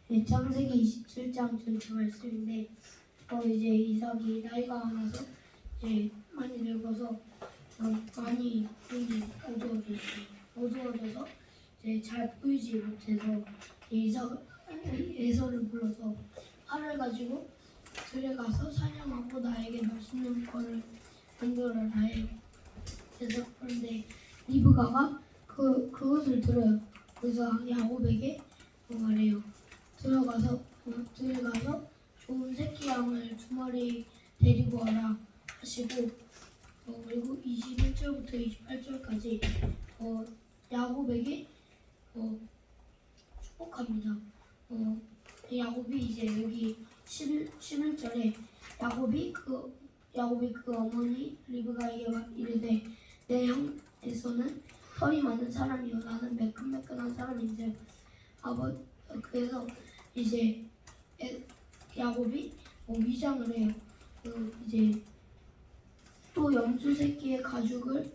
창세기 27장 전체 말씀인데 이제 이삭이 나이가 많아서 이제 많이 늙어서 많이 눈이 어두워져서 이제 잘 보이지 못해서 에서를 불러서 활을 가지고 들에 가서 사냥하고 나에게 맛있는 거를 만들어라 해요. 그래서 그런데 리브가가 그것을 들어요. 그래서 야곱에게 말해요. 들어가서 좋은 새끼 양을 2마리 데리고 와라 하시고 그리고 21절부터 28절까지 야곱에게 축복합니다. 야곱이 이제 여기 11절에 야곱이 그 어머니 리브가에게 이르되 내 형에서는 털이 많은 사람이요 나는 매끈매끈한 사람인데 그래서 이제 야곱이 위장을 해요. 이제 또 염소 새끼의 가죽을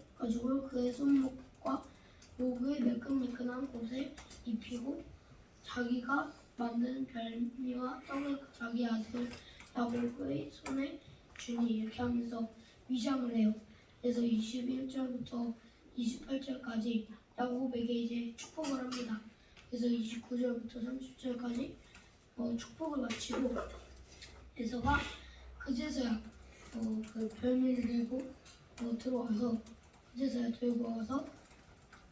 그의 손목과 목의 매끈매끈한 곳에 입히고 자기가 만든 별미와 떡을 자기 아들 야곱의 손에 주니 이렇게 하면서 위장을 해요. 그래서 21절부터 28절까지 야곱에게 이제 축복을 합니다. 그래서 29절부터 30절까지 축복을 마치고 에서가 그제서야 그 별미를 들고 들어와서 그제서야 들고 와서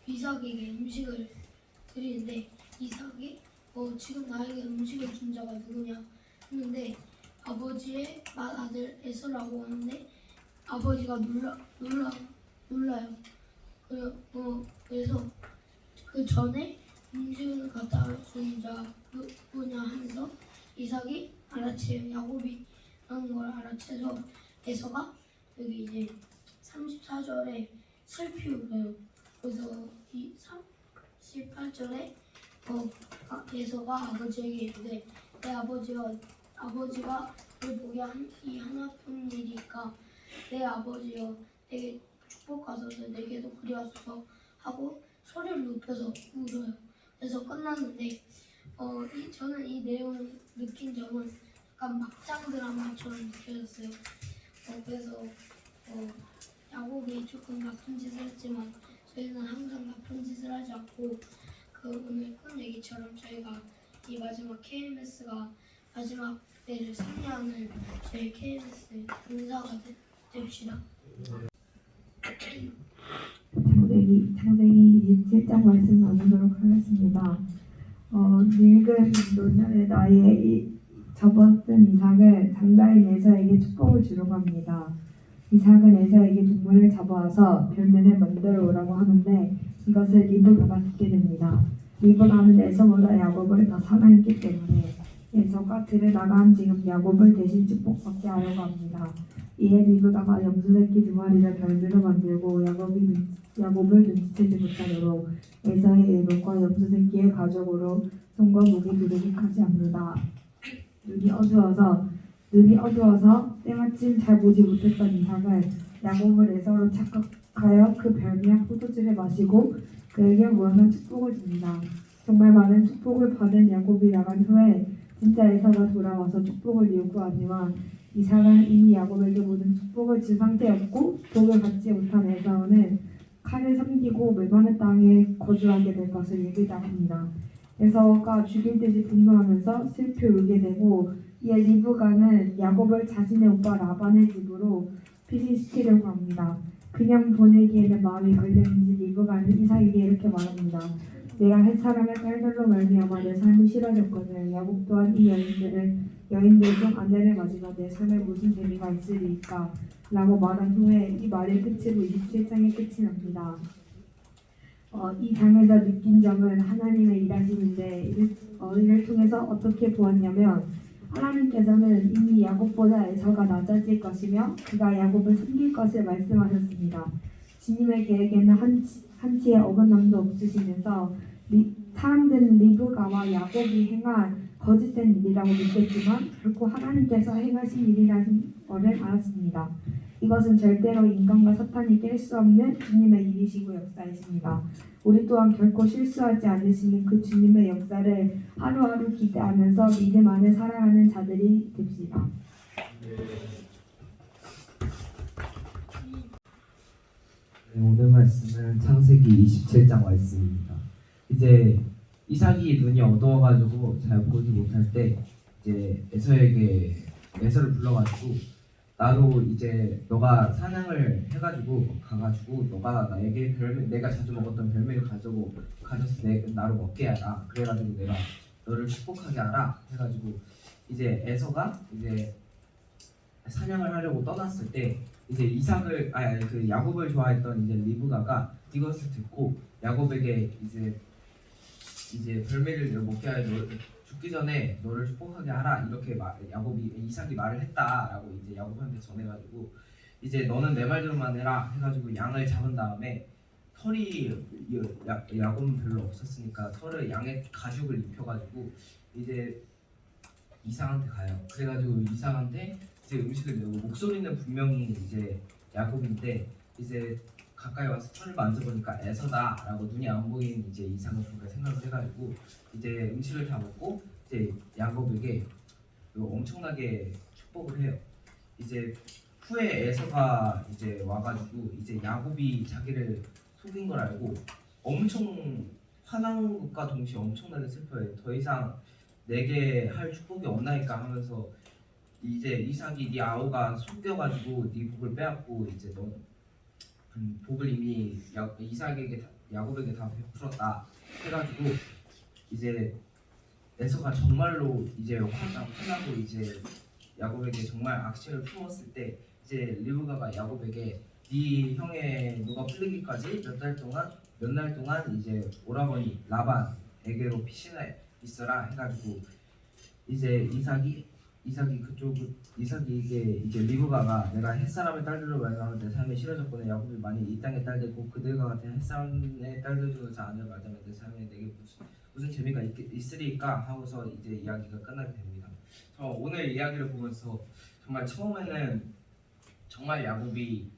이삭에게 음식을 드리는데 이삭이 지금 나에게 음식을 준 자가 누구냐 했는데 아버지의 맏아들 에서라고 하는데 아버지가 놀라요. 그래서 그 전에 음식을 갖다 준 자 누구냐 하면서 이삭이 알아채요. 야곱이 하는 걸 알아채서 에서가 여기 이제 34절에 슬피 울어요. 그래서 이 38절에 에서가 아버지에게 이르되 내 아버지가 널 보게 한 이 하나뿐 일이니까 내 아버지여 내게 축복하소서 내게도 그리하소서 하고 소리를 높여서 울어요. 그래서 끝났는데 저는 이 내용을 느낀 점은 약간 막장 드라마처럼 느껴졌어요. 그래서 야곱이 조금 나쁜 짓을 했지만 저희는 항상 나쁜 짓을 하지 않고 오늘 꾼 얘기처럼 저희가 이 마지막 KMS가 마지막 때를 승리하는 저희 KMS 군사가 됩시다. 창세기 27장 말씀 나누도록 하겠습니다. 늙은 노년의 나이에 접었던 이삭을 장가인 에서에게 축복을 주려고 합니다. 이삭은 에서에게 동물을 잡아와서 별면을 만들어 오라고 하는데 이것을 리브가가 듣게 됩니다. 리브가는 에서보다 야곱을 더 사랑했기 때문에 에서가 들에 나간 지금 야곱을 대신 축복받게 하려고 합니다. 이에 리브가가 염소 새끼 2마리를 별미로 만들고 야곱을 눈치채지 못하도록 에서의 일곱과 염소 새끼의 가죽으로 손과 목에 두르기까지 합니다. 눈이 어두워서 때마침 잘 보지 못했던 이삭은 야곱을 에서로 착각하여 그 별미한 포도주를 마시고 그에게 무한한 축복을 줍니다. 정말 많은 축복을 받은 야곱이 나간 후에 진짜 에서가 돌아와서 축복을 요구하지만 이삭은 이미 야곱에게 모든 축복을 준 상태였고 복을 받지 못한 에서는 칼을 섬기고 메마른 땅에 거주하게 될 것을 예비당합니다. 에서가 죽일 듯이 분노하면서 슬피 울게 되고 이에 리브가는 야곱을 자신의 오빠 라반의 집으로 피신시키려고 합니다. 그냥 보내기에는 마음이 걸렸는지 리브가는 이삭에게 이렇게 말합니다. 내가 한 사람의 딸들로 말미암아 내 삶이 싫어졌거늘 야곱 또한 이 여인들 중 아내를 맞으며 내 삶에 무슨 재미가 있으리까 라고 말한 후에 이 말의 끝으로 27장의 끝이 납니다. 이 장에서 느낀 점은 하나님의 일하심인데 이를 통해서 어떻게 보았냐면 하나님께서는 이미 야곱보다 에서가 낮아질 것이며 그가 야곱을 섬길 것을 말씀하셨습니다. 주님의 계획에는 한치의 어긋남도 없으시면서 사람들은 리브가와 야곱이 행한 거짓된 일이라고 믿겠지만 결코 하나님께서 행하신 일이라는 것을 알았습니다. 이것은 절대로 인간과 사탄이 깰 수 없는 주님의 일이시고 역사이십니다. 우리 또한 결코 실수하지 않으시는 그 주님의 역사를 하루하루 기대하면서 믿음 안에 살아가는 자들이 됩시다. 네, 오늘 말씀은 창세기 27장 말씀입니다. 이제 이삭이 눈이 어두워가지고 잘 보지 못할 때 이제 에서를 불러가지고 나로 이제 너가 사냥을 해가지고 가가지고 너가 나에게 내가 자주 먹었던 별미를 가져서 나로 먹게 하라. 그래가지고 내가 너를 축복하게 하라. 해가지고 이제 에서가 이제 사냥을 하려고 떠났을 때 이제 그 야곱을 좋아했던 이제 리브가가 이것을 듣고 야곱에게 이제 별미를 먹게 하여 죽기 전에 너를 축복하게 하라 이렇게 이삭이 말을 했다라고 이제 야곱한테 전해가지고 이제 너는 내 말대로만 해라 해가지고 양을 잡은 다음에 털이 야곱은 별로 없었으니까 털을 양의 가죽을 입혀가지고 이제 이삭한테 가요. 그래가지고 이삭한테 이제 음식을 내고 목소리는 분명히 이제 야곱인데 이제 가까이 와서 털을 만져보니까 에서다라고 눈이 안 보이는 이제 이삭은 그렇게 생각을 해가지고 이제 음식을 다 먹고 이제 야곱에게 엄청나게 축복을 해요. 이제 후에 에서가 이제 와가지고 이제 야곱이 자기를 속인 걸 알고 엄청 화난 것과 동시에 엄청나게 슬퍼해요. 더 이상 내게 할 축복이 없나이까 하면서 이제 이삭이 네 아우가 속여가지고 네 복을 빼앗고 이제 너 복을 이미 야곱에게 다 베풀었다 해가지고 이제 에서가 정말로 이제 화나고 이제 야곱에게 정말 악취를 품었을 때 이제 리브가가 야곱에게 네 형의 누가 풀리기까지 몇 날 동안 이제 오라버니 라반에게로 피신해 있어라 해가지고 이제 이삭이 이제 리브가가 내가 햇사람의 딸들로 말하면 내 삶에 싫어졌거든. 야곱이 많이 이 땅의 딸되고 그들과 같은 햇사람의 딸들 중에서 아내를 맞으면 내 삶에 내게 무슨 재미가 있으리까 하고서 이제 이야기가 끝나게 됩니다. 저 오늘 이야기를 보면서 정말 처음에는 정말 야곱이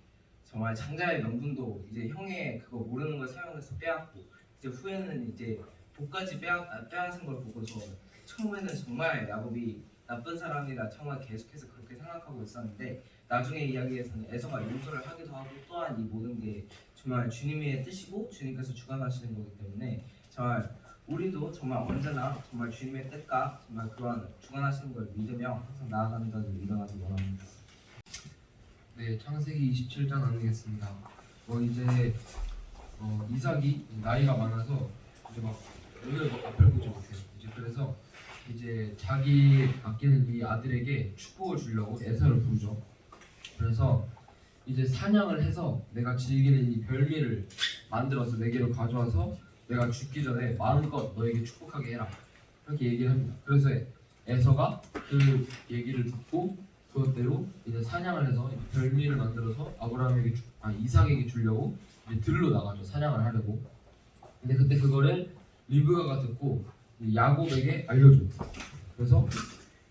정말 장자의 명분도 이제 형의 그거 모르는 걸 사용해서 빼앗고 이제 후에는 이제 복까지 빼앗은 걸 보고서 처음에는 정말 야곱이 나쁜 사람이라 정말 계속해서 그렇게 생각하고 있었는데 나중에 이야기에서는 에서가 용서를 하기도 하고 또한 이 모든 게 정말 주님의 뜻이고 주님께서 주관하시는 거기 때문에 정말 우리도 정말 언제나 정말 주님의 뜻과 정말 그런 주관하시는 걸 믿으며 항상 나아가는 것을 일어나기 원합니다. 네, 창세기 27장 나누겠습니다. 이제 이삭이 나이가 많아서 이제 막 오늘 앞을 보지 못해요. 이제 그래서 이제 자기 아끼는 이 아들에게 축복을 주려고 에서를 부르죠. 그래서 이제 사냥을 해서 내가 즐기는 이 별미를 만들어서 내게로 가져와서 내가 죽기 전에 마음껏 너에게 축복하게 해라 이렇게 얘기를 합니다. 그래서 에서가 그 얘기를 듣고 그것대로 이제 사냥을 해서 별미를 만들어서 이삭에게 주려고 이제 들로 나가죠. 사냥을 하려고. 근데 그때 그거를 리브가가 듣고 야곱에게 알려줘. 그래서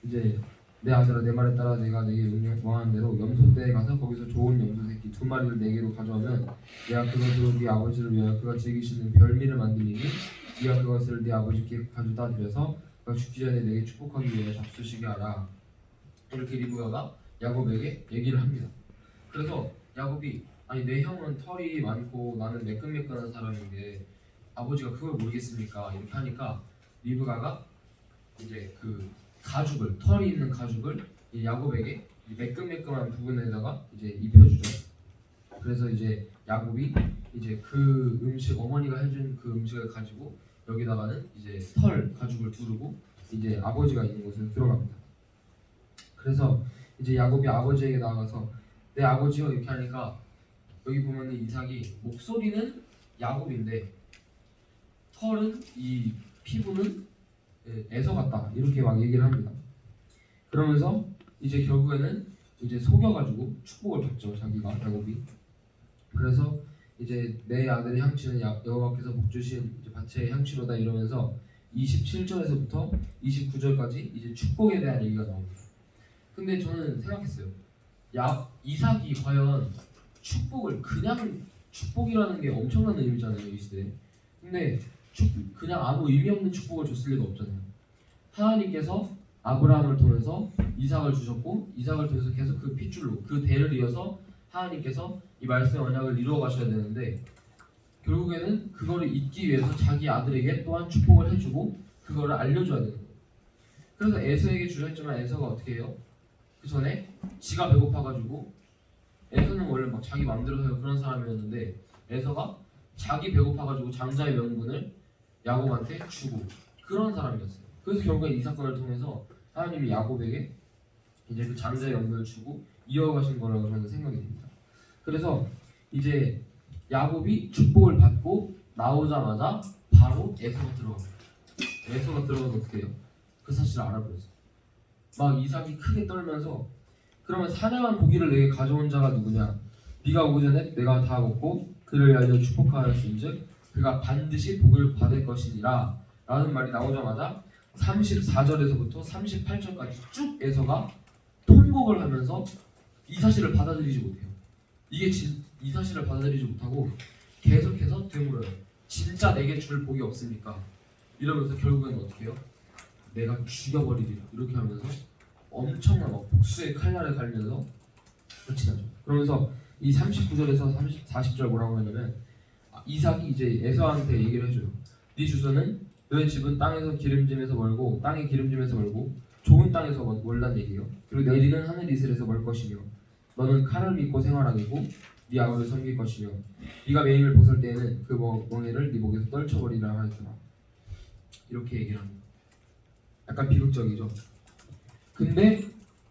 이제 내 아들아 내 말에 따라 내가 내게 명하는 대로 염소떼에 가서 거기서 좋은 염소 새끼 2마리를 내게로 가져오면 내가 그것으로 네 아버지를 위하여 그가 즐기시는 별미를 만들리니 네가 그것을 네 아버지께 가져다 드려서 그가 죽기 전에 내게 축복하기 위해 잡수시게 하라. 이렇게 리브가가 야곱에게 얘기를 합니다. 그래서 야곱이 아니 내 형은 털이 많고 나는 매끈매끈한 사람인데 아버지가 그걸 모르겠습니까? 이렇게 하니까 리브가가 이제 그 털이 있는 가죽을 야곱에게 매끈매끈한 부분에다가 이제 입혀주죠. 그래서 이제 야곱이 이제 그 음식 어머니가 해준 그 음식을 가지고 여기다가는 이제 털 가죽을 두르고 이제 아버지가 있는 곳으로 들어갑니다. 그래서 이제 야곱이 아버지에게 나가서 내 아버지요 이렇게 하니까 여기 보면은 이삭이 목소리는 야곱인데 털은 이 피부는 에서 같다 이렇게 막 얘기를 합니다. 그러면서 이제 결국에는 이제 속여가지고 축복을 받죠. 자기가 야곱이. 그래서 이제 내 아들의 향취는 여호와께서 복 주신 밭의 향취로다 이러면서 27절에서부터 29절까지 이제 축복에 대한 얘기가 나옵니다. 근데 저는 생각했어요. 이삭이 과연 축복을 그냥 축복이라는 게 엄청난 의미잖아요 이 시대에. 근데 그냥 아무 의미 없는 축복을 줬을 리가 없잖아요. 하나님께서 아브라함을 통해서 이삭을 주셨고 이삭을 통해서 계속 그 핏줄로 그 대를 이어서 하나님께서 이 말씀의 언약을 이루어 가셔야 되는데 결국에는 그거를 잇기 위해서 자기 아들에게 또한 축복을 해주고 그거를 알려줘야 되는 거예요. 그래서 에서에게 주려 했지만 에서가 어떻게 해요? 그 전에 지가 배고파가지고 에서는 원래 막 자기 마음대로 해요 그런 사람이었는데 에서가 자기 배고파가지고 장자의 명분을 야곱한테 주고 그런 사람이었어요. 그래서 결국에 이 사건을 통해서 하나님이 야곱에게 이제 그 장자의 명분을 주고 이어가신 거라고 저는 생각이 듭니다. 그래서 이제 야곱이 축복을 받고 나오자마자 바로 에서가 들어갑니다. 에서가 들어가서 어떻게 해요? 그 사실을 알아버렸어요. 막 이삭이 크게 떨면서 그러면 사냥한 고기를 내게 가져온 자가 누구냐? 네가 오기 전에 내가 다 먹고 그를 알려 축복하였은즉 그가 반드시 복을 받을 것이니라 라는 말이 나오자마자 34절에서부터 38절까지 쭉 에서가 통곡을 하면서 이 사실을 받아들이지 못해요. 이 사실을 받아들이지 못하고 계속해서 되물어요. 진짜 내게 줄 복이 없습니까? 이러면서 결국에는 어떻게 해요? 내가 죽여버리리라 이렇게 하면서 엄청난 복수의 칼날을 갈면서 끝이 나죠. 그러면서 이 39절에서 40절 뭐라고 하냐면 이삭이 이제 에서한테 얘기를 해줘요. 네 주소는 너의 집은 땅에서 기름짐에서 멀고 땅의 기름짐에서 멀고 좋은 땅에서 멀단 얘기예요. 그리고 내리는 하늘 이슬에서 멀 것이며 너는 칼을 믿고 생활하겠고 네 아버지를 섬길 것이며 네가 매임을 벗을 때에는 그 멍에를 네 목에서 떨쳐버리라 하였더라. 이렇게 얘기를 합니다. 약간 비극적이죠. 근데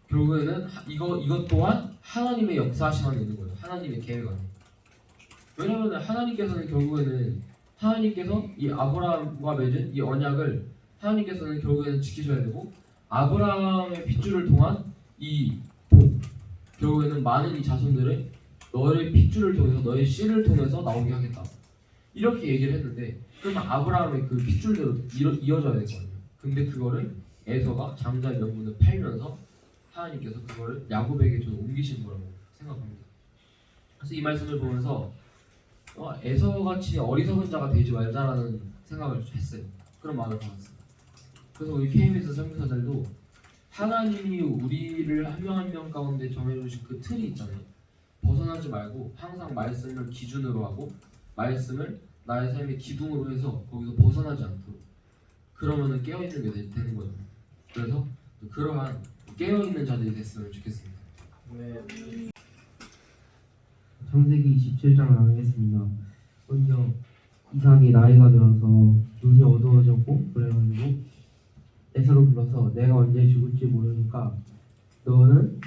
결국에는 이것 또한 하나님의 역사하심 안에 있는 거예요. 하나님의 계획 안에. 왜냐하면 하나님께서는 결국에는 하나님께서 이 아브라함과 맺은 이 언약을 하나님께서는 결국에는 지키셔야 되고 아브라함의 핏줄을 통한 이 복 결국에는 많은 이 자손들을 너의 핏줄을 통해서 너의 씨를 통해서 나오게 하겠다. 이렇게 얘기를 했는데 그러면 아브라함의 그 핏줄대로 이어져야 되거든요. 근데 그거를 에서가 장자의 명분을 팔면서 하나님께서 그거를 야곱에게 좀 옮기신 거라고 생각합니다. 그래서 이 말씀을 보면서 에서같이 어리석은 자가 되지 말자라는 생각을 했어요. 그런 마음을 받았어요. 그래서 우리 KBS 선교사들도 하나님이 우리를 한 명 한 명 가운데 정해주신 그 틀이 있잖아요. 벗어나지 말고 항상 말씀을 기준으로 하고 말씀을 나의 삶의 기둥으로 해서 거기서 벗어나지 않도록 그러면은 깨어있는 게 되는 거죠. 그래서 그러한 깨어있는 자들이 됐으면 좋겠습니다. 창세기 27장을 하겠습니다. 먼저 이삭이 나이가 들어서 눈이 어두워졌고 그래가지고 에서로 불러서 내가 언제 죽을지 모르니까 너는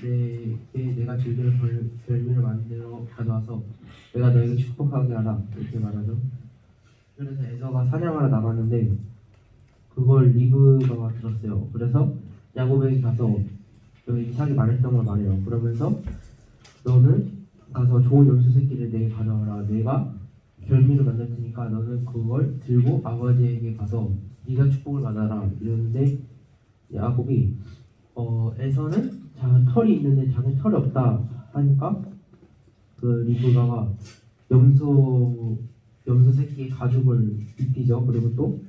내가 즐길 별미를 만들어 가져와서 내가 너에게 축복하게 하라 이렇게 말하죠. 그래서 에서가 사냥하러 나갔는데 그걸 리브가가 들었어요. 그래서 야곱에게 가서 이삭이 말했던 걸 말해요. 그러면서 너는 가서 좋은 염소 새끼를 내게 가져와라. 내가 별미를 만들 테니까 너는 그걸 들고 아버지에게 가서 네가 축복을 받아라. 이러는데 야곱이 에서는 털이 있는데 자기 털이 없다 하니까 그 리브가가 염소 새끼의 가죽을 입히죠. 그리고 또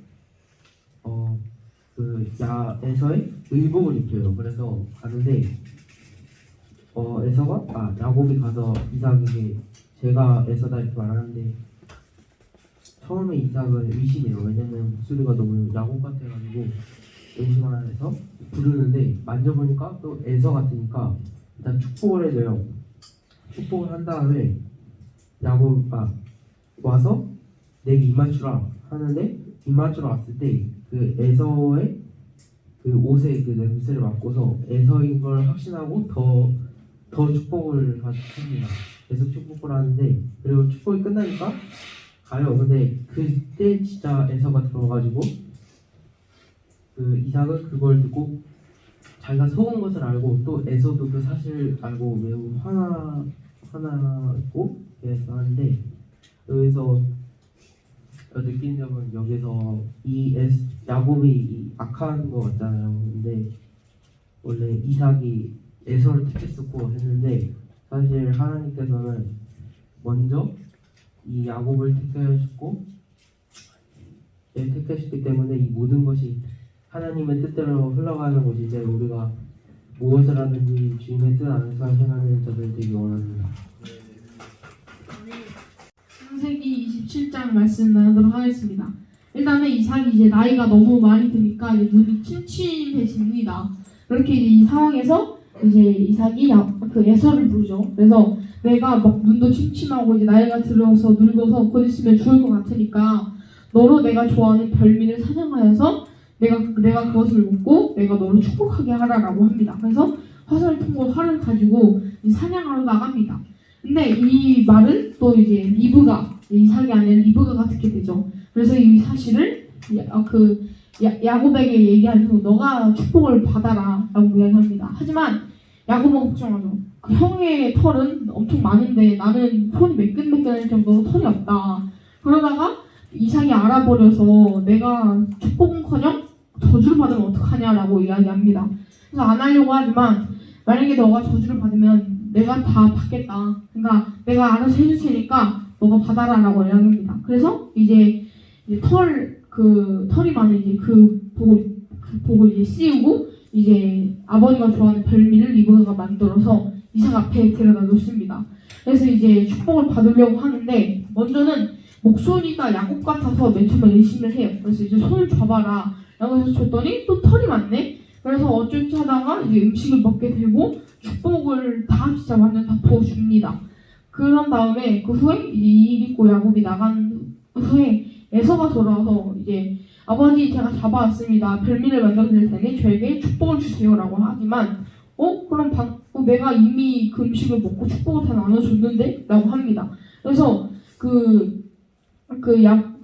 에서의 의복을 입혀요. 그래서 가는데 에서가 야곱이 가서 이삭에게 제가 에서다 이렇게 말하는데 처음에 이삭은 의심해요. 왜냐면 목소리가 너무 야곱 같아가지고 의심하면서 부르는데 만져보니까 또 에서 같으니까 일단 축복을 해줘요. 축복을 한 다음에 야곱아 와서 내게 입맞추라 하는데 입맞추러 왔을 때 그 에서의 그 옷에 그 냄새를 맡고서 에서인 걸 확신하고 더 축복을 받습니다. 계속 축복을 하는데 그리고 축복이 끝나니까 가요. 근데 그때 진짜 에서가 들어와가지고 그 이삭은 그걸 듣고 자기가 속은 것을 알고 또 에서도 그 사실을 알고 매우 화나고 그래서 하는데 여기서 느낀 점은 여기서 야곱이 이 악한 거 같잖아요. 근데 원래 이삭이 에서를 택했었고 했는데 사실 하나님께서는 먼저 이 야곱을 택하셨기 때문에 이 모든 것이 하나님의 뜻대로 흘러가는 것이제 우리가 무엇을 하든지 주님의 뜻 안에서 행하는 자들 되기 원합니다. 창세기 27장 말씀 나누도록 하겠습니다. 일단은 이삭이 이제 나이가 너무 많이 드니까 이제 눈이 침침해집니다. 그렇게 이제 이 상황에서 이제 이삭이 그 에서를 부르죠. 그래서 내가 막 눈도 침침하고 이제 나이가 들어서 늙어서 곧 있으면 죽을 것 같으니까 너로 내가 좋아하는 별미를 사냥하여서 내가 그것을 먹고 내가 너를 축복하게 하라라고 합니다. 그래서 화살을 통고 활을 가지고 사냥하러 나갑니다. 근데 이 말을 또 이제 리브가 이삭이 아닌 리브가가 듣게 되죠. 그래서 이 사실을 야곱에게 얘기하면서 너가 축복을 받아라라고 이야기합니다. 하지만 야곱은 걱정하죠. 그 형의 털은 엄청 많은데 나는 손이 매끈매끈할 정도로 털이 없다. 그러다가 이삭이 알아버려서 내가 축복은커녕 저주를 받으면 어떡하냐라고 이야기합니다. 그래서 안 하려고 하지만 만약에 너가 저주를 받으면 내가 다 받겠다. 그러니까 내가 알아서 해줄 테니까 너가 받아라라고 이야기합니다. 그래서 이제 털이 많은 이제 그 복을 이제 씌우고 이제 아버지가 좋아하는 별미를 리브가가 만들어서 이삭 앞에 데려다 놓습니다. 그래서 이제 축복을 받으려고 하는데 먼저는 목소리가 야곱 같아서 맨 처음에 의심을 해요. 그래서 이제 손을 줘봐라 라고 해서 줬더니 또 털이 많네. 그래서 어쩔지 하다가 이제 음식을 먹게 되고 축복을 다 진짜 완전 다 부어줍니다. 그런 다음에 그 후에 이제 일 있고 야곱이 나간 후에 에서가 돌아와서 이제 아버지 제가 잡아왔습니다. 별미를 만들어 드릴 테니 저에게 축복을 주세요라고 하지만 그럼 내가 이미 그 음식을 먹고 축복을 다 나눠줬는데? 라고 합니다. 그래서 그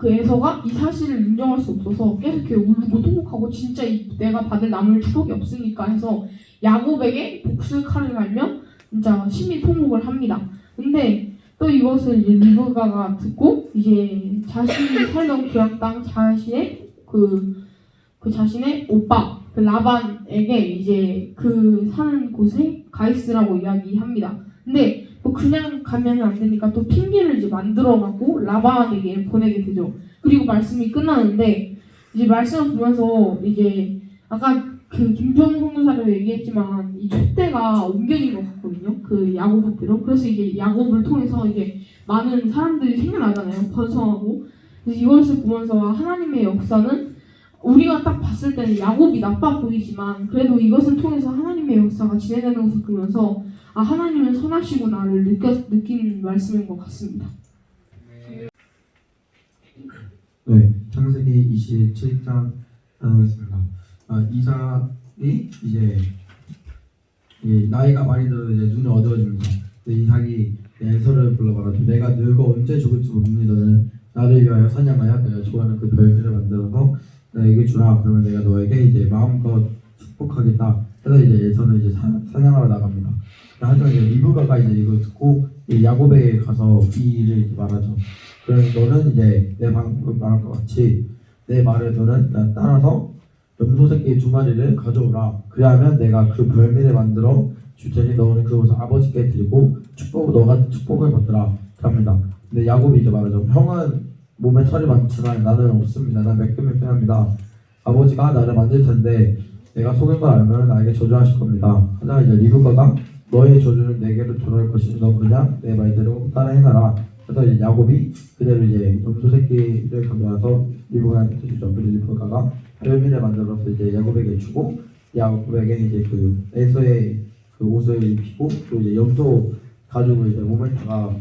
에서가 이 사실을 인정할 수 없어서 계속 이렇게 울고 통곡하고 진짜 내가 받을 남을 축복이 없으니까 해서 야곱에게 복수의 칼을 갈며 진짜 심히 통곡을 합니다. 근데 또 이것을 이제 리브가가 듣고 이제 자신이 살던 고향 땅 자신의 자신의 오빠 라반에게 이제 그 사는 곳에 가 있으라고 이야기합니다. 근데 뭐 그냥 가면 안 되니까 또 핑계를 이제 만들어갖고 라반에게 보내게 되죠. 그리고 말씀이 끝나는데 이제 말씀을 보면서 이제 아까 그 김종훈 홍사로 얘기했지만 이 촛대가 옮겨진 것 같거든요. 그 야곱한테로. 그래서 이제 야곱을 통해서 이제 많은 사람들이 생겨나잖아요. 번성하고. 그래서 이것을 보면서 하나님의 역사는 우리가 딱 봤을 때는 야곱이 나빠 보이지만 그래도 이것을 통해서 하나님의 역사가 진행되는 것을 보면서 하나님은 선하시구나를 느낀 말씀인 것 같습니다. 네, 창세기 27장 나누겠습니다. 이삭이 이제 나이가 많이 들어 이제 눈이 어두워집니다. 이삭이 에서를 불러봐라. 내가 늙어 언제 죽을지 모르니 너는 나를 위하여 사냥하여 내가 좋아하는 그 별미를 만들어서 내게 주라. 그러면 내가 너에게 이제 마음껏 축복하겠다. 그래서 이제 에서는 이제 사냥하러 나갑니다. 하지만 이제 리브가가 이제 이거 듣고 야곱에게 가서 이 일을 이제 말하죠. 그러면 너는 이제 내 방금 말한 것 같이 내 말을 너는 따라서 염소 새끼 2마리를 가져오라. 그리하면 내가 그 별미를 만들어 줄 테니 너는 그것을 아버지께 드리고 너가 축복을 받으라. 합니다. 근데 야곱이 이제 말하죠. 형은 몸에 털이 많지만 나는 없습니다. 난 매끈매끈합니다. 아버지가 나를 만질 텐데 내가 속인 걸 알면 나에게 저주하실 겁니다. 하지만 이제 리브가가 너의 저주는 내게로 돌아올 것이니 너 그냥 내 말대로 따라 행하라. 그래서 이제 야곱이 그대로 이제 염소 새끼를 가져와서 리브가한테 주죠. 그리고 리브가가 별미를 만들어서 이제 야곱에게 주고 야곱에게 이제 그 에서의 그 옷을 입히고 또 이제 염소 가죽을 이제 몸에 다가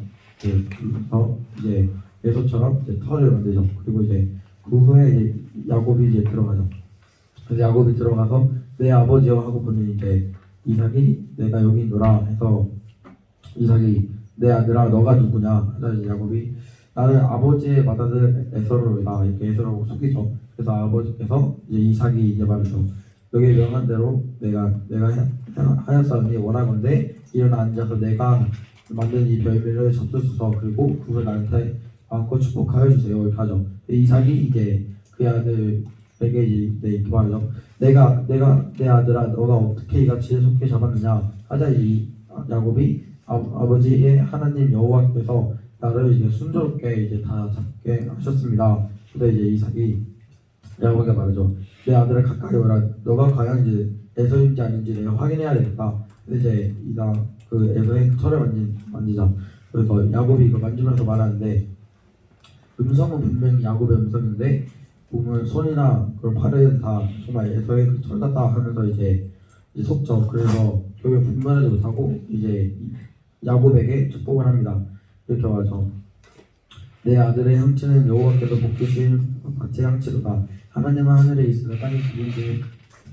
이제 에서처럼 이제 털을 만들죠. 그리고 이제 그 후에 이제 야곱이 이제 들어가죠. 그래서 야곱이 들어가서 내 아버지여 하고 보니 이제 이삭이 내가 여기 있노라 해서 이삭이 내 아들아 너가 누구냐 하자 야곱이 나는 아버지의 맏아들 에서로이다 이렇게 에서라고 속이죠. 그래서 아버지께서 이제 이삭이 이제 말하죠. 여기 명한 대로 내가 하였사오니 원하건대 일어나 앉아서 내가 만든 이 별미를 접수소서 그리고 그걸 나한테 안고 축복하여 주세요 이렇게 하죠. 이삭이 이제 그 아들에게 이제 이렇게 말하죠. 내가 내 아들아 너가 어떻게 이같이 속히 잡았느냐 하자 이 야곱이 아버지의 하나님 여호와께서 나를 이제 순조롭게 이제 다 잡게 하셨습니다. 근데 이제 이삭이 야곱에게 말하죠. 내 아들을 가까이 오라. 너가 과연 이제 에서인지 아닌지 내가 확인해야 되겠다. 근데 이제 그 에서의 털을 만지자. 그래서 야곱이 이거 만지면서 말하는데 음성은 분명히 야곱의 음성인데 보면 손이나 그런 팔은 다 정말 에서의 그 털 같다 하면서 이제 속죠. 그래서 결국 분별하지 못하고 이제 야곱에게 축복을 합니다. 이렇게 말하죠. 내 아들의 형체는 여호와께서 복 주신 밭의 양치로다. 하나님은 하늘에 있으나 땅에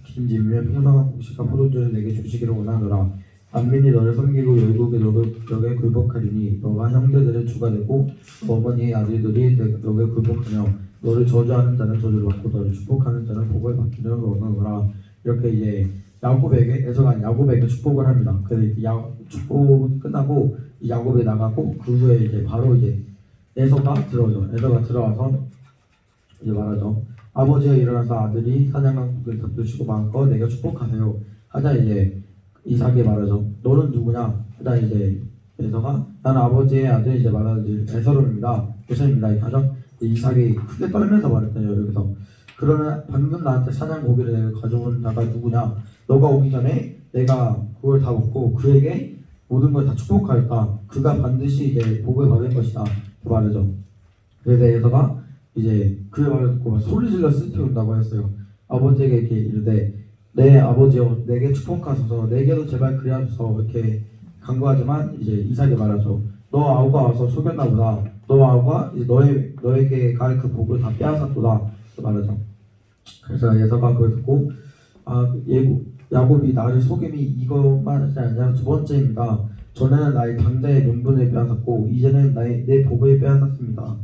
기름짐이며 풍성한 곡식과 포도주를 내게 주시기를 원하노라. 만민이 너를 섬기고 열국이 너에게 굴복하리니 너가 형제들의 주가 되고 어머니의 아들들이 너에게 굴복하며 너를 저주하는 자는 저주를 받고 너를 축복하는 자는 복을 받기를 원하노라. 이렇게 이제 에서가 야곱에게 축복을 합니다. 그래서 축복이 끝나고 야곱이 나가고 그 후에 이제 바로 이제 에서가 들어오죠. 에서가 들어와서 이제 말하죠. 아버지가 일어나서 아들이 사냥한 고기를 잡수시고 마음껏 내가 축복하세요. 하자 이제 이삭이 말하죠. 너는 누구냐? 하자 이제 에서가 나는 아버지의 아들 이제 말하는 에서입니다. 이렇게 하죠. 이삭이 크게 떨면서 말했대요. 여기서 그러면 방금 나한테 사냥 고기를 내가 가져온 자가 누구냐? 너가 오기 전에 내가 그걸 다 먹고 그에게 모든 걸 다 축복하였다. 그가 반드시 이제 복을 받을 것이다. 그 말이죠. 그래서 에서가 이제 그 말을 듣고 소리 질러 슬피 온다고 했어요. 아버지에게 이렇게 이르되 내 아버지여 내게 축복하소서 내게도 제발 그리하소서 이렇게 간구하지만 이제 이삭이 말하죠. 너 아우가 와서 속였나 보다. 너 아우가 이제 너에게 갈 그 복을 다 빼앗았도다. 그 말하죠. 그래서 에서가 그걸 듣고 야곱이 나를 속임이 이것만 하지 않냐 두 번째입니다. 전에는 나의 강자의 명분을 빼앗았고 이제는 내 복을 빼앗았습니다.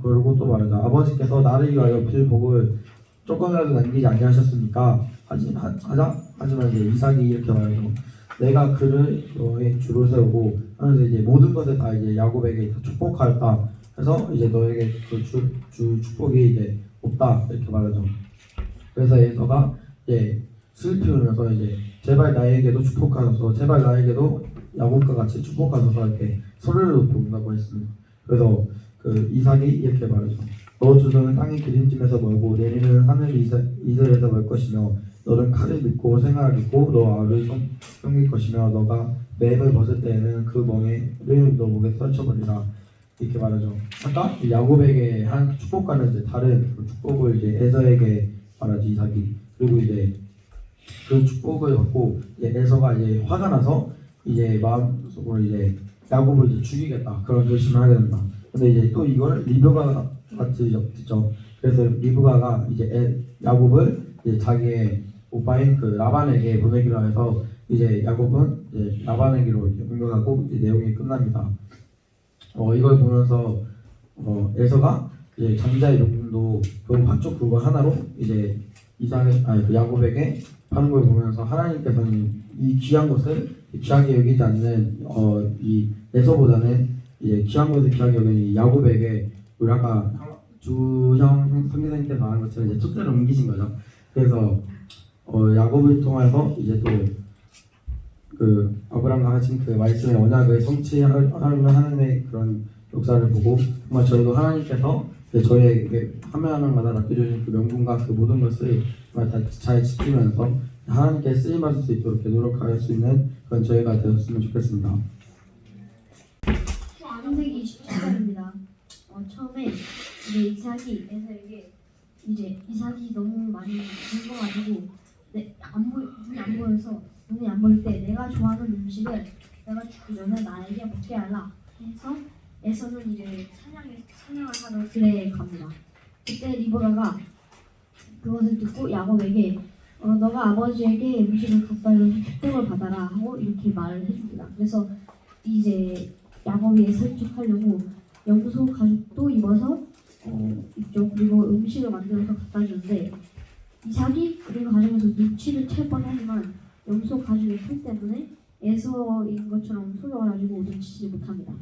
그리고 또 말하자. 아버지께서 나를 위하여 빌 복을 조금이라도 남기지 아니하셨습니까? 하지만 이제 이삭이 이렇게 말하죠. 내가 그를 너의 주로 세우고 하면서 이제 모든 것을 다 이제 야곱에게 축복하였다. 그래서 이제 너에게 그 주 축복이 이제 없다 이렇게 말하죠. 그래서 에서가 이제 슬피 울면서 이제 제발 나에게도 축복하소서, 제발 나에게도 야곱과 같이 축복하소서 이렇게 소리를 높여 온다고 했습니다. 그래서 그 이삭이 이렇게 말하죠. 너 주소는 땅의 기름짐에서 멀고 내리는 하늘 이슬에서 멀 것이며 너는 칼을 믿고 생활하겠고 너 아를 섬길 것이며 너가 맵을 벗을 때에는 그 멍에를 너 목에 떨쳐버리라 이렇게 말하죠. 아까 야곱에게 한 축복과는 이제 다른 그 축복을 이제 에서에게 말하지 이삭이. 그리고 이제 그 축복을 받고 이제 에서가 이제 화가 나서 이제 마음속으로 이제 야곱을 이제 죽이겠다 그런 결심을 하게 된다. 근데 이제 또 이걸 리브가가 듣죠. 그래서 리브가가 이제 야곱을 이제 자기의 오빠인 그 라반에게 보내기로 해서 이제 야곱은 이제 라반에게로 이렇게 옮겨가고 이제 내용이 끝납니다. 이걸 보면서 에서가 이제 장자의 명분도 결국 한쪽 그거 하나로 이제 그 야곱에게 하는 걸 보면서 하나님께서는 이 귀한 것을 귀하게 여기지 않는 이 에서보다는 이제 귀한 것을 귀하게 여기는 이 야곱에게 우리 아까 주형 선교사님께서 말한 것처럼 이제 촛대를 옮기신 거죠. 그래서 야곱을 통해서 이제 또 그 아브라함과 하신 그 말씀의 언약을 성취하는 하나님의 그런 역사를 보고 정말 저희도 하나님께서 저희에게 하나하나마다 맡겨주신 그 명분과 그 모든 것을 정말 다 잘 지키면서 하나님께 쓰임받을 수 있도록 노력할 수 있는 그런 저희가 되었으면 좋겠습니다. 창세기 27장입니다. 처음에 이제 이삭이 에서에게 이제 이삭이 너무 많이 굶어가지고 눈이 안 보일 때 내가 좋아하는 음식을 내가 죽기 전에 나에게 먹게 하라 해서 에서는 이제 사냥을 하러 들에 갑니다. 그때 리브가가 그것을 듣고 야곱에게 너가 아버지에게 음식을 갖다 줘서 축복을 받아라 하고 이렇게 말을 해줍니다. 그래서 이제 야곱이 설득하려고 염소 가죽도 입어서 입죠. 그리고 음식을 만들어서 갖다 주는데 이삭이 그리고 가정에서 눈치를 챌 뻔하지만 염소 가죽의 털 때문에 에서인 것처럼 속여가지고 눈치지 못합니다.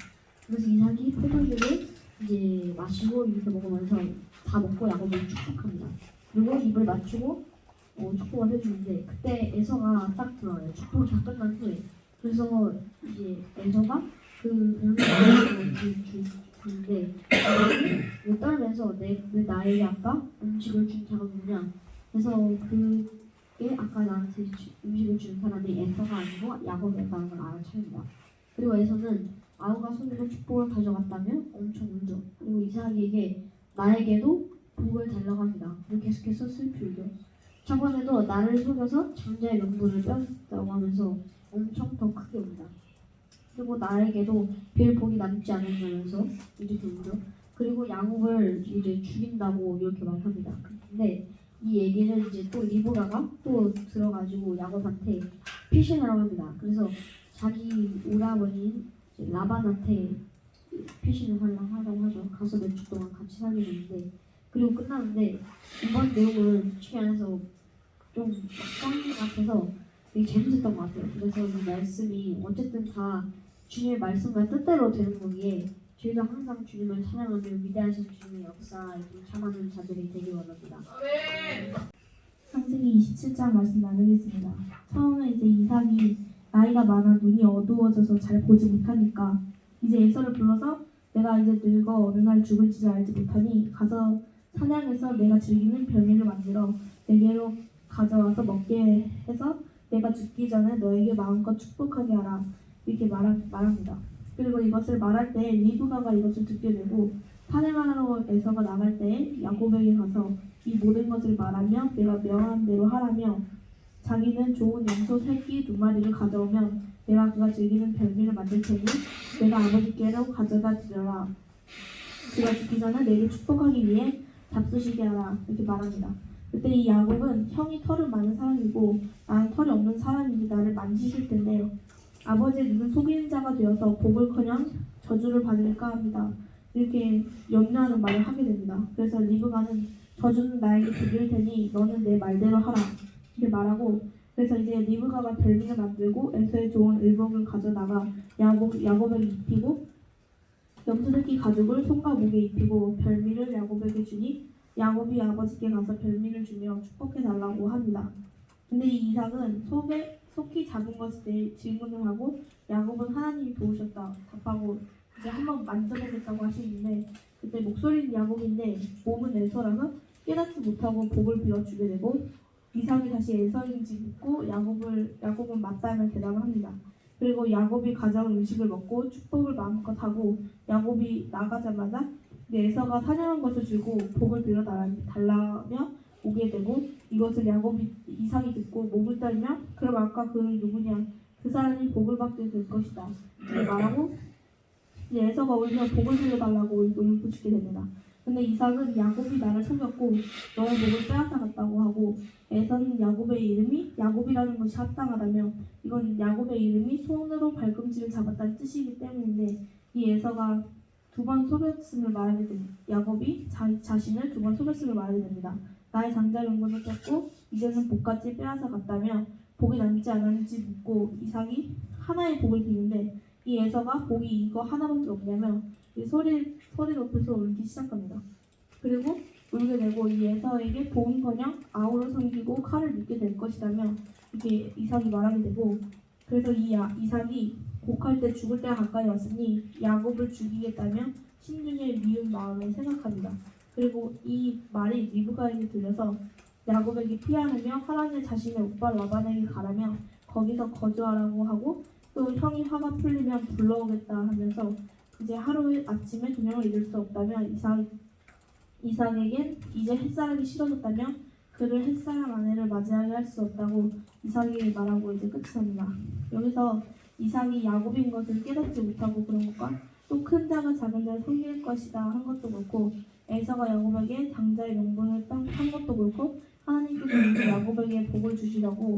그래서 이삭이 포도주를 이제 마시고 이렇게 먹으면서 다 먹고 야곱을 축복합니다. 그리고 입을 맞추고 축복을 해주는데 그때 에서가 딱 들어와요. 축복이 다 끝난 후에. 그래서 이제 에서가 그 별명을 주는데 왜 떨면서 왜 나에게 아까 음식을 준 자가 누구냐? 그래서 그게 아까 나한테 음식을 준 사람이 에서가 아니고 야곱이었다는 걸 알아차립니다. 그리고 에서는 아우가 손으로 축복을 가져갔다며 엄청 울죠. 그리고 이삭에게 나에게도 복을 달라고 합니다. 그리고 계속해서 슬피 울죠. 저번에도 나를 속여서 장자의 명분을 빼앗았다고 하면서 엄청 더 크게 웁니다. 그리고 나에게도 별 복이 남지 않았다면서 이제 울죠. 그리고 야곱을 이제 죽인다고 이렇게 말합니다. 근데 이 얘기를 이제 또 리브가가 또 들어가지고 야곱한테 피신을 합니다. 그래서 자기 오라버니인 라반한테 피신을 하라고 하죠. 가서 몇 주 동안 같이 살게 되는데 그리고 끝나는데 이번 내용을 솔직히 안해서 좀 막장 같아서 되게 재밌었던 것 같아요. 그래서 이 말씀이 어쨌든 다 주님의 말씀과 뜻대로 되는 거기에 저희도 항상 주님을 찬양하며 위대하신 주님의 역사에 동참하는 자들이 되길 원합니다. 창세기 27장 말씀 나누겠습니다. 처음에 이제 이삭이 나이가 많아 눈이 어두워져서 잘 보지 못하니까 이제 에서를 불러서 내가 이제 늙어 어느 날 죽을지를 알지 못하니 가서 사냥해서 내가 즐기는 별미를 만들어 내게로 가져와서 먹게 해서 내가 죽기 전에 너에게 마음껏 축복하게 하라 이렇게 말합니다. 그리고 이것을 말할 때 리브가가 이것을 듣게 되고 사냥하러 에서가 나갈 때 야곱에게 가서 이 모든 것을 말하며 내가 명한 대로 하라며 자기는 좋은 염소 새끼 2마리를 가져오면 내가 그가 즐기는 별미를 만들 테니 내가 아버지께로 가져다 드려라. 그가 죽기 전에 내게 축복하기 위해 잡수시게 하라 이렇게 말합니다. 그때 이 야곱은 형이 털은 많은 사람이고 나는 털이 없는 사람이니 나를 만지실 텐데 아버지의 눈을 속이는 자가 되어서 복을커녕 저주를 받을까 합니다. 이렇게 염려하는 말을 하게 됩니다. 그래서 리브가는 저주는 나에게 드릴 테니 너는 내 말대로 하라 이렇게 말하고 그래서 이제 리브가가 별미를 만들고 에서의 좋은 의복을 가져다가 야곱에게 입히고 염소새끼 가죽을 손과 목에 입히고 별미를 야곱에게 주니 야곱이 아버지께 가서 별미를 주며 축복해 달라고 합니다. 근데 이 이삭은 속히 잡은 것에 대해 질문을 하고 야곱은 하나님이 도우셨다 답하고 이제 한번 만져보겠다고 하시는데 그때 목소리는 야곱인데 몸은 에서라서 깨닫지 못하고 복을 빌어주게 되고 이삭이 다시 에서인지 묻고 야곱은 맞다며 대답을 합니다. 그리고 야곱이 가져온 음식을 먹고 축복을 마음껏 하고 야곱이 나가자마자 에서가 사냥한 것을 주고 복을 빌어달라며 오게 되고 이것을 이삭이 듣고 목을 떨며 그럼 아까 그 누구냐 그 사람이 복을 받게 될 것이다 이렇게 말하고 이제 에서가 울며 복을 빌려달라고 울부짖게 됩니다. 근데 이삭은 야곱이 나를 속였고 너의 복을 빼앗아갔다고 하고 에서는 야곱의 이름이 야곱이라는 것이 합당하다며 이건 야곱의 이름이 손으로 발꿈치를 잡았다는 뜻이기 때문인데 이 에서가 2번 속였음을 말하게 됩니다. 야곱이 자신을 2번 속였음을 말하게 됩니다. 나의 장자 명분을 뺏고 이제는 복까지 빼앗아 갔다며 복이 남지 않았는지 묻고 이삭이 하나의 복을 비는데 이 에서가 복이 이거 하나밖에 없냐며 소리 높여서 울기 시작합니다. 그리고 울게 되고 이 에서에게 복은커녕 아우를 섬기고 칼을 믿게 될 것이라며 이렇게 이삭이 말하게 되고 그래서 이삭이 곡할 때 죽을 때가 가까이 왔으니 야곱을 죽이겠다며 심중에 미운 마음에 생각합니다. 그리고 이 말이 리브가에게 들려서 야곱에게 피하느며 하란에 자신의 오빠 라반에게 가라며 거기서 거주하라고 하고 또 형이 화가 풀리면 불러오겠다 하면서 이제 하루에 아침에 2명을 잃을 수 없다며 이삭에겐 이제 햇사람이 싫어졌다며 그를 햇사람 아내를 맞이하게 할 수 없다고 이삭에게 말하고 이제 끝이 납니다. 여기서 이삭이 야곱인 것을 깨닫지 못하고 그런 것과 또 큰 자가 작은 자를 섬길 것이다 한 것도 그렇고 에서가 야곱에게 장자의 명분을 한 것도 그렇고 하나님께서 이제 야곱에게 복을 주시려고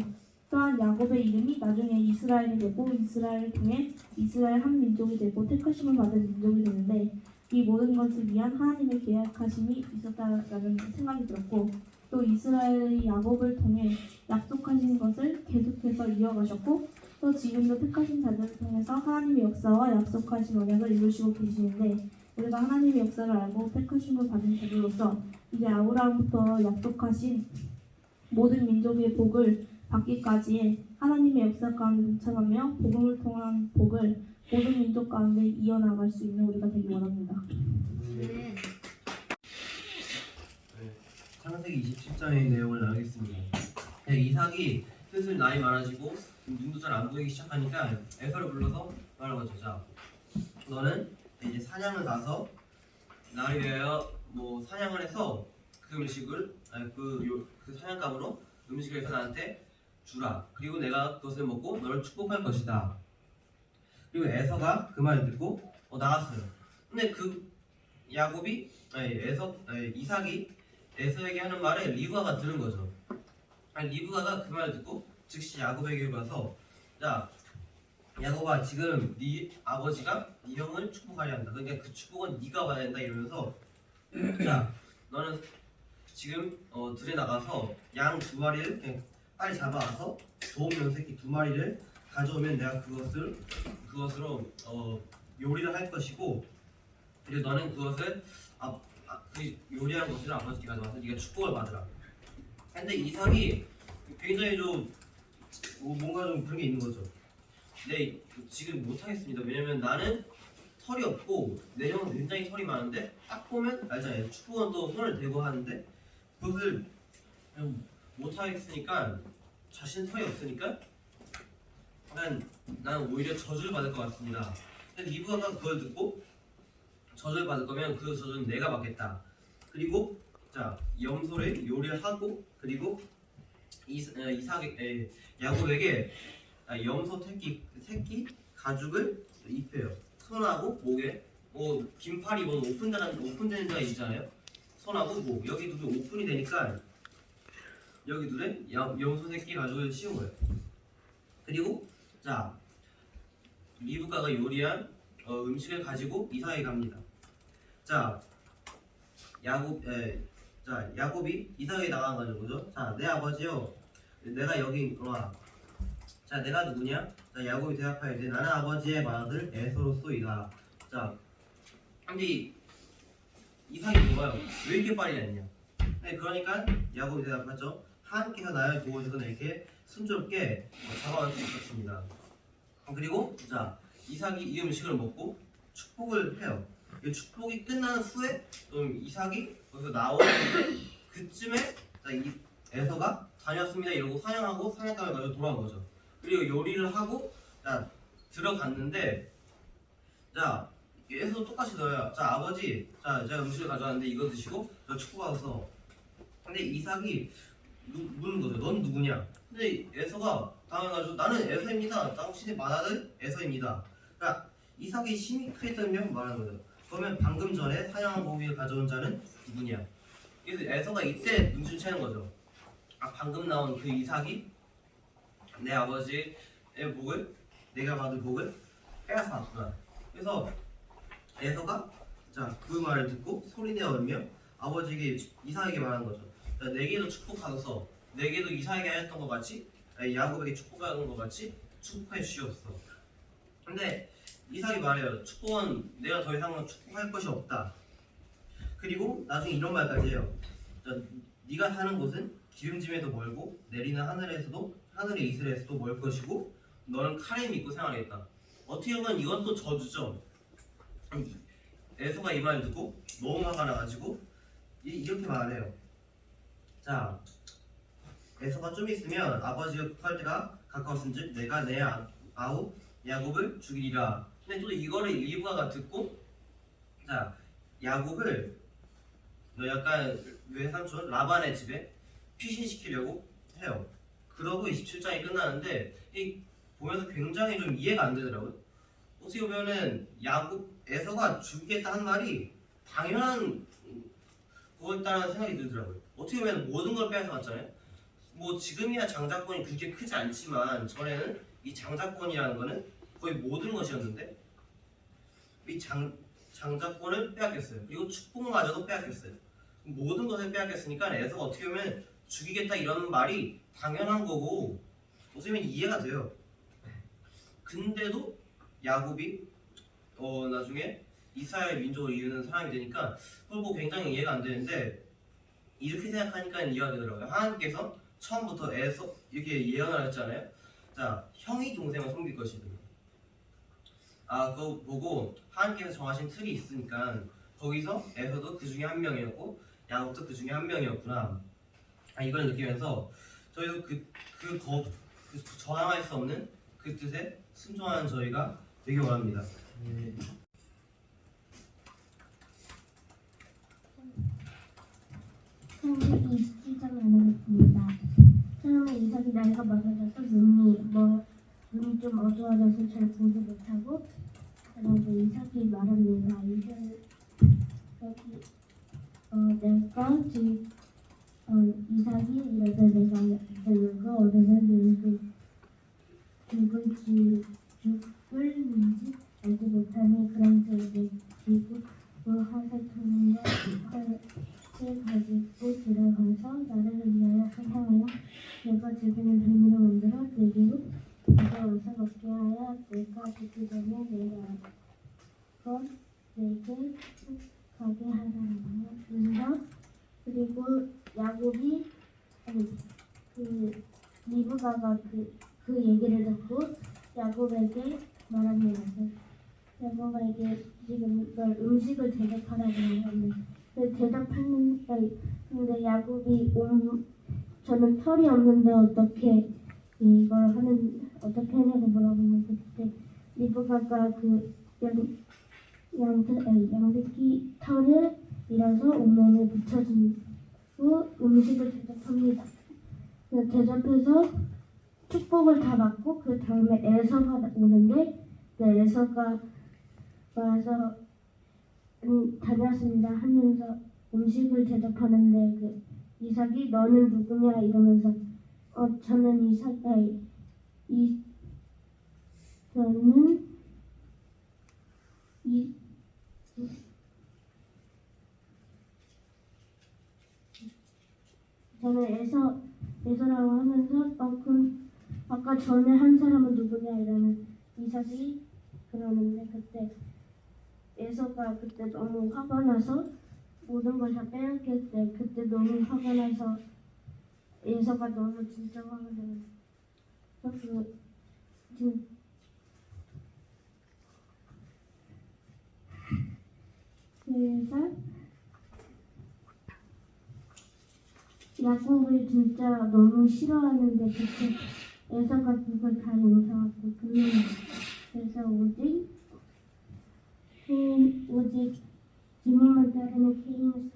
또한 야곱의 이름이 나중에 이스라엘이 되고 이스라엘을 통해 이스라엘 한 민족이 되고 택하심을 받은 민족이 되는데 이 모든 것을 위한 하나님의 계약하심이 있었다라는 생각이 들었고 또 이스라엘이 야곱을 통해 약속하신 것을 계속해서 이어가셨고 또 지금도 택하신 자들을 통해서 하나님의 역사와 약속하신 언약을 이루시고 계시는데 우리가 하나님의 역사를 알고 택하심을 받은 자들로서 이제 아브라함부터 약속하신 모든 민족의 복을 받기까지의 하나님의 역사 가운데 동참하며 복음을 통한 복을 모든 민족 가운데 이어나갈 수 있는 우리가 되기 원합니다. 네. 창세기 27장의 내용을 나누겠습니다. 이삭이 슬슬 나이 많아지고 눈도 잘 안 보이기 시작하니까 에서를 불러서 말한 거죠. 자, 너는 이제 사냥을 가서 나를 위하여 뭐 사냥을 해서 그 음식을 그 사냥감으로 음식을 해서 나한테 주라. 그리고 내가 그것을 먹고 너를 축복할 것이다. 그리고 에서가 그 말을 듣고 나갔어요. 근데 그 이삭이 에서에게 하는 말에 리브가가 들은 거죠. 리브가가 그 말을 듣고 즉시 야곱에게 가서 자, 야곱아, 지금 네 아버지가 네 형을 축복하려 한다. 그러니까 그 축복은 네가 받아야 된다 이러면서 자, 너는 지금 들에 나가서 양 2마리를 그냥 빨리 잡아와서 좋은 명새끼 2마리를 가져오면 내가 그것으로 요리를 할 것이고, 그리고 너는 그것을 그 요리한 것을 아버지께 가져와서 네가 축복을 받으라. 근데 이삭이 굉장히 좀 뭔가 좀 그런 게 있는 거죠. 네, 지금 못 하겠습니다. 왜냐면 나는 털이 없고 내 형은 굉장히 털이 많은데 딱 보면 알잖아요. 축구는 또 손을 대고 하는데 그것을 못 하겠으니까, 자신 털이 없으니까 난 오히려 저주를 받을 것 같습니다. 근데 리브가가 그걸 듣고 저주를 받을 거면 그 저주는 내가 받겠다. 그리고 자, 염소를 요리를 하고, 그리고 야곱에게 염소 새끼 가죽을 입혀요. 손하고 목에 긴팔 입은 오픈되는 데가 있잖아요. 손하고 목 여기 둘이 오픈이 되니까 여기 둘에 염소 새끼 가죽을 씌운 거예요. 그리고 자, 리브가가 요리한 음식을 가지고 이삭에게 갑니다. 자, 야곱이 이삭에게 나가가지고 그죠? 자, 내 아버지요, 내가 여기 와. 자, 내가 누구냐? 자, 야곱이 대답하여 이르되 나는 아버지의 맏아들 에서로소이다. 자, 근데 이삭이 뭐가요? 왜 이렇게 빨리 왔냐? 네, 그러니까 야곱이 대답하죠. 하나님께서 나를 도우셔서 내게 순조롭게 잡아올 수 있었습니다. 그리고 자, 이삭이 이 음식을 먹고 축복을 해요. 이 축복이 끝난 후에 이삭이 거기서 나오는데 그쯤에 자, 이 에서가 다녔습니다 이러고 사냥하고 사냥감을 가지고 돌아온 거죠. 그리고 요리를 하고 자, 들어갔는데 자, 에서도 똑같이 넣어요. 자, 아버지, 자, 제가 음식을 가져왔는데 이거 드시고 저 축복하셔서. 근데 이삭이 묻는 거죠. 넌 누구냐? 근데 에서가 당해가지고 나는 에서입니다. 당신의 맏아들 에서입니다. 그러니까 이삭이 시니크했다면 말하는 거죠. 그러면 방금 전에 사냥한 고기를 가져온 자는 누구냐? 그래서 에서가 이때 눈치를 채는 거죠. 방금 나온 그 이삭이 내 아버지의 복을, 내가 받은 복을 빼앗아 왔구나. 그래서 에서가 자, 그 말을 듣고 소리내어 울며 아버지에게 이삭에게 말한 거죠. 내게도 축복하소서. 내게도 이삭에게 하였던 것 같이 야곱에게 축복하는 것 같이 축복해 주시옵소서. 근데 이삭이 말해요. 축복은 내가 더 이상 축복할 것이 없다. 그리고 나중에 이런 말까지 해요. 자, 네가 사는 곳은 기름짐에도 멀고 내리는 하늘의 이슬에서도 멀 것이고 너는 칼에 믿고 생활하겠다. 어떻게 보면 이건 또 저주죠. 에서가 이 말을 듣고 너무 화가 나가지고 이렇게 말해요. 자, 에서가 좀 있으면 아버지가 국할 때가 가까웠은즉 내가 내 아우 야곱을 죽이리라. 근데 또 이거를 리브가가 듣고 자, 야곱을 약간 외삼촌 라반의 집에 피신시키려고 해요. 그러고 27장이 끝나는데 보면서 굉장히 좀 이해가 안 되더라고요. 어떻게 보면은 에서가 죽이겠다 한 말이 당연한 그거였다는 생각이 들더라고요. 어떻게 보면 모든 걸 빼앗아갔잖아요. 뭐 지금이야 장자권이 그렇게 크지 않지만 전에는 이 장자권이라는 거는 거의 모든 것이었는데 이 장자권을 빼앗겼어요. 그리고 축복마저도 빼앗겼어요. 모든 것을 빼앗겼으니까 에서가 어떻게 보면 죽이겠다 이런 말이 당연한 거고 어떻게 보면 이해가 돼요. 근데도 야곱이 나중에 이스라엘 민족을 이루는 사람이 되니까 그걸 보고 굉장히 이해가 안 되는데 이렇게 생각하니까 이해가 되더라고요. 하나님께서 처음부터 에서 이렇게 예언을 했잖아요. 자, 형이 동생을 섬길 것이다. 그거 보고 하나님께서 정하신 틀이 있으니까 거기서 에서도 그 중에 한 명이었고 야곱도 그 중에 한 명이었구나. 이걸 느끼면서 저희도 저항할 수 없는 그 뜻에 순종하는 저희가 되길 원합니다. 창세기 27장을 나누겠습니다. 처음에 이삭이 나이가 많아져서 눈이 좀 어두워져서 잘 보지 못하고, 그러고 이삭이 말합니다. 이삭이 이래서 내가 늙어 어른은 죽을는지 알지 못하니 그런즉 내지고 하사통과 을 가지고 들어가서 나를 위하여 사냥하여 내가 즐기는 돌미를 만들어 내게로 가져와서 먹게 하여 내가 죽기 전에 내가 내게 가게 하라. 그리고 야곱이 리브가가 그 얘기를 듣고 야곱에게 말합니다. 야곱에게 지금 이걸 음식을 대접하라고 하는데 근데 야곱이 저는 털이 없는데 어떻게 하냐고 물어보면 그때 리브가가 그 양새끼 털을 밀어서 온몸에 붙여주고 음식을 대접합니다. 대접해서 축복을 다 받고 그 다음에 에서가 오는데 에서가 와서 다녔습니다 하면서 음식을 대접하는데 이삭이 너는 누구냐 이러면서 저는 에서라고 하면서 그럼 아까 전에 한 사람은 누구냐 이러면 이삭이 그러는데 그때 에서가 그때 너무 화가 나서 모든 걸 다 빼앗길 때 그때 너무 화가 나서 에서가 너무 진짜 화가 나서 그래서 야곱을 진짜 너무 싫어하는데 그때 에서가 그걸 다 용서하고 그래서 오직 주님을 따르는 케인을